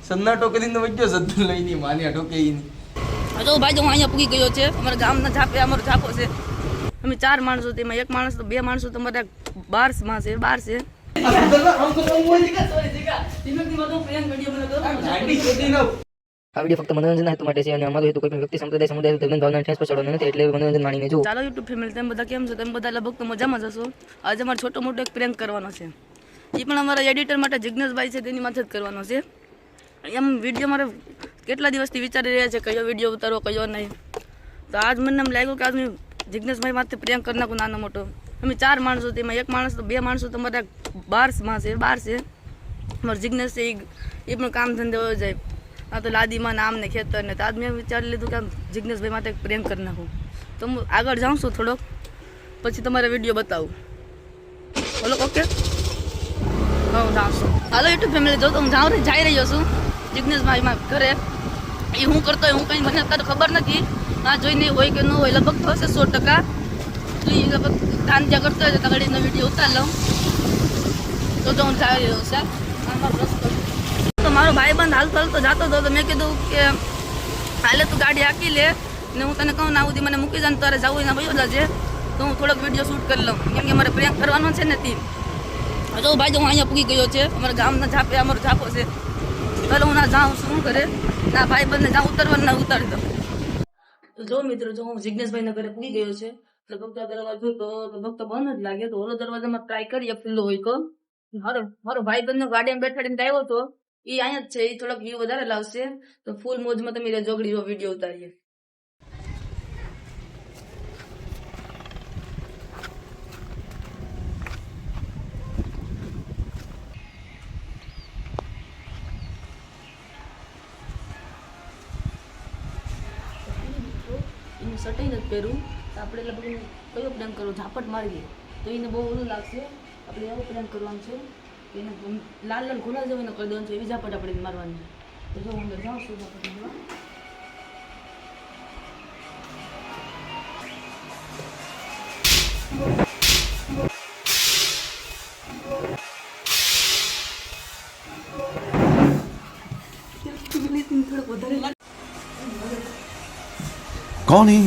સન્નાટો કરીને વચ્ચો સદ્દુ લઈને માન્યા ટોકે ઈ જો ભાઈ તો હું અહીંયા પૂગી ગયો છે. અમારા ગામના ઝાપે અમારો ઝાપો છે. અમે 4 માણસો, તેમાં એક માણસ તો 2 માણસો તો અમારા બહાર છે. આ વિડીયો ફક્ત મનોરંજન હેતુ માટે છે અને અમારો હેતુ કોઈ પણ વ્યક્તિ સંપ્રદાય સમુદાય ધર્મ ભાવના ઠેસ પહોંચાડવાનો નથી, એટલે મનોરંજન માણીને જુઓ. ચાલો યુટ્યુબ ફેમિલી, તમે બધા કેમ છો? તમે બધા લગભગ તો મજામાં જ હશો. આજે અમારે છોટો મોટો એક પ્રેન્ક કરવાનો છે. એ પણ અમારા એડિટર માટે જિજ્ઞેશભાઈ છે, તેની માથે જ કરવાનો છે. એમ વિડીયો મારે કેટલા દિવસથી વિચારી રહ્યા છે કયો વિડીયો ઉતારવો કયો નહીં. તો આજ મને એમ લાગ્યું કે આજ મેં જિજ્ઞેશભાઈ માથે પ્રેન્ક કરી નાખું નાનો મોટો. અમે 4 માણસો, તેમાં એક માણસ તો 2 માણસો તો અમારા બહાર છે. અમારો જિજ્ઞેશ છે એ પણ કામ ધંધે હોય જાય. આ તો લાદીમાં નામ ને ખેતર ને. તો આજ મેં વિચારી લીધું કે આમ જિજ્ઞેશભાઈ માટે પ્રેન્ક કરી નાખું. તો હું આગળ જાઉં છું થોડોક, પછી તમારે વિડીયો બતાવું. બોલો ઓકે? હા, હું જાઉં છું. હાલો યુટ્યુબ ફેમિલી, જો તો હું જઈ રહ્યો છું જિજ્ઞેશભાઈમાં ઘરે. એ હું કરતો હોય, હું કંઈ મને અત્યારે ખબર નથી. ના જોઈને હોય કે ન હોય, લગભગ તો હશે 100%. એટલે એ લગભગ તાંત્યા કરતો હોય તો તગડીનો વિડીયો ઉતાર લઉં. તો હું જઈ રહ્યો છે. તો મારો ભાઈબંધ હાલતો જાતો હતો, તો મેં કીધું કે હાલે તું ગાડી હાકી લે ને હું તને કહું ના સુધી મને મૂકી જાય, તારે જવું એના ભાઈઓ જજે. તો હું થોડોક વિડીયો શૂટ કરી લઉં, કેમ કે મારે પ્રેન્ક કરવાનો છે ને તે. જો ભાઈ તો હું અહીંયા પૂગી ગયો છે. અમારા ગામના ઝાપે અમારો ઝાપો છે. ચાલો હું ના જાઉં શું કરે ના ભાઈબંધને જાઉં ઉતારવાનું ના ઉતારી દઉં. તો જો મિત્રો, જો હું જિજ્ઞેશભાઈના ઘરે પૂગી ગયો છે. લગભગ તો દરવાજો તો લગભગ તો બંધ જ લાગે. તો ઓલો દરવાજામાં ટ્રાય કરીએ ખુલ્લો હોય તો. મારો ભાઈબંધનો ગાડીમાં બેઠાડીને આવ્યો હતો, એ અહીંયા જ છે. એ થોડોક વ્યૂ વધારે લાવશે. તો ફૂલ મોજમાં તમે જોગડી વિડીયો ઉતારીએ. એનું સટાઈ નથી પહેરું તો આપણે લગભગ કયો પ્રેમ કરવો, ઝાપટ મારીએ તો એને બહુ ઓલું લાગશે. આપણે એવો પ્રેમ કરવાનું છે, એને લાલ ખોલા જવું એને કરી દેવાનું છે. એવી ઝાપટ આપણે મારવાની છે. તો જો હું અંદર જાઉં છું ઝાપટ મારવા. कौन है ये?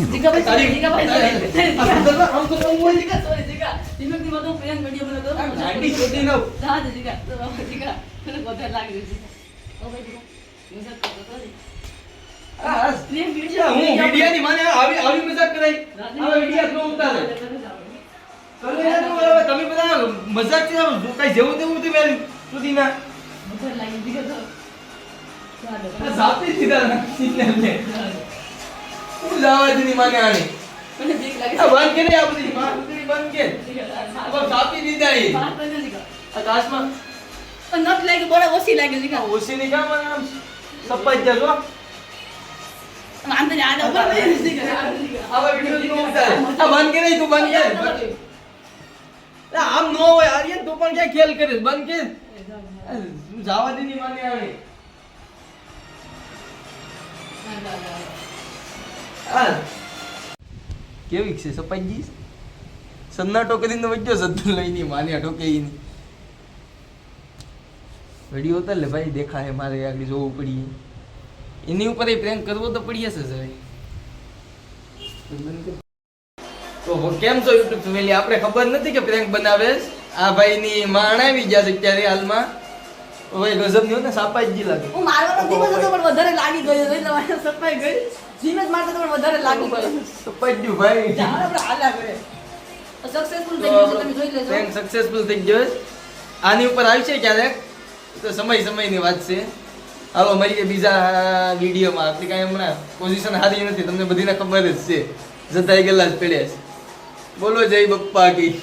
મજાક છે કઈ જેવું તેવું સુધી ના સાપી સીધા ઉલાવાજની માને આને મને બીક લાગે છે. બંધ કે આ બધી મારી બંધ કે अब સાપી દીધા એ આકાશમાં નટ લાગે બડા ઓછી લાગે છે. ઓછી ની કામ આમ સપાઈ જજો આંતરે આને ઉપર બેસી ગયા. હવે વિડિયો નો ઉતારે આ બંધ કે તું બંધ કે આમ નો હોય આર્યન તું પણ ક્યાં ખેલ કરે બંધ કે જાવા દેની માને આવે. કેવી છે સપાઈજી? સન્નાટો કરીને વચ્ચો સદ્દુ લઈને માન્યા ટોકે ઈ વિડિયો ઉતાર લે ભાઈ, દેખા હે મારે આગળ જોવું પડી. એની ઉપર એ પ્રેન્ક કરવો તો પડી હશે હવે. તો કેમ છો યુટ્યુબ ફેમિલી? આપણે ખબર નથી કે પ્રેન્ક બનાવે. આ ભાઈની માણ આવી ગયા છે અત્યારે હાલમાં. ઓય ગજબ ની ને સાપાઈજી લાગે. હું મારવાનો દિવસ હતો પણ વધારે લાગી ગયો એટલે મારે સપાઈ ગઈ. જીમેજ મારતો પણ વધારે લાગી ગયો. સપાઈજી ભાઈ ચાલો આપણે હાલા કરે. સક્સેસફુલ થઈ ગયો છે, તમે જોઈ લેજો. પ્રેન્ક સક્સેસફુલ થઈ ગયો. આની ઉપર આવશે ક્યારેક, તો સમયની વાત છે. હાલો મળીએ બીજા વિડીયોમાં. આપણી કાંઈ હમણાં પોઝિશન સારી નથી, તમને બધીને ખબર જ છે. જતાઈ ગયેલા જ પડ્યા છે. બોલો જય બપ્પા કી.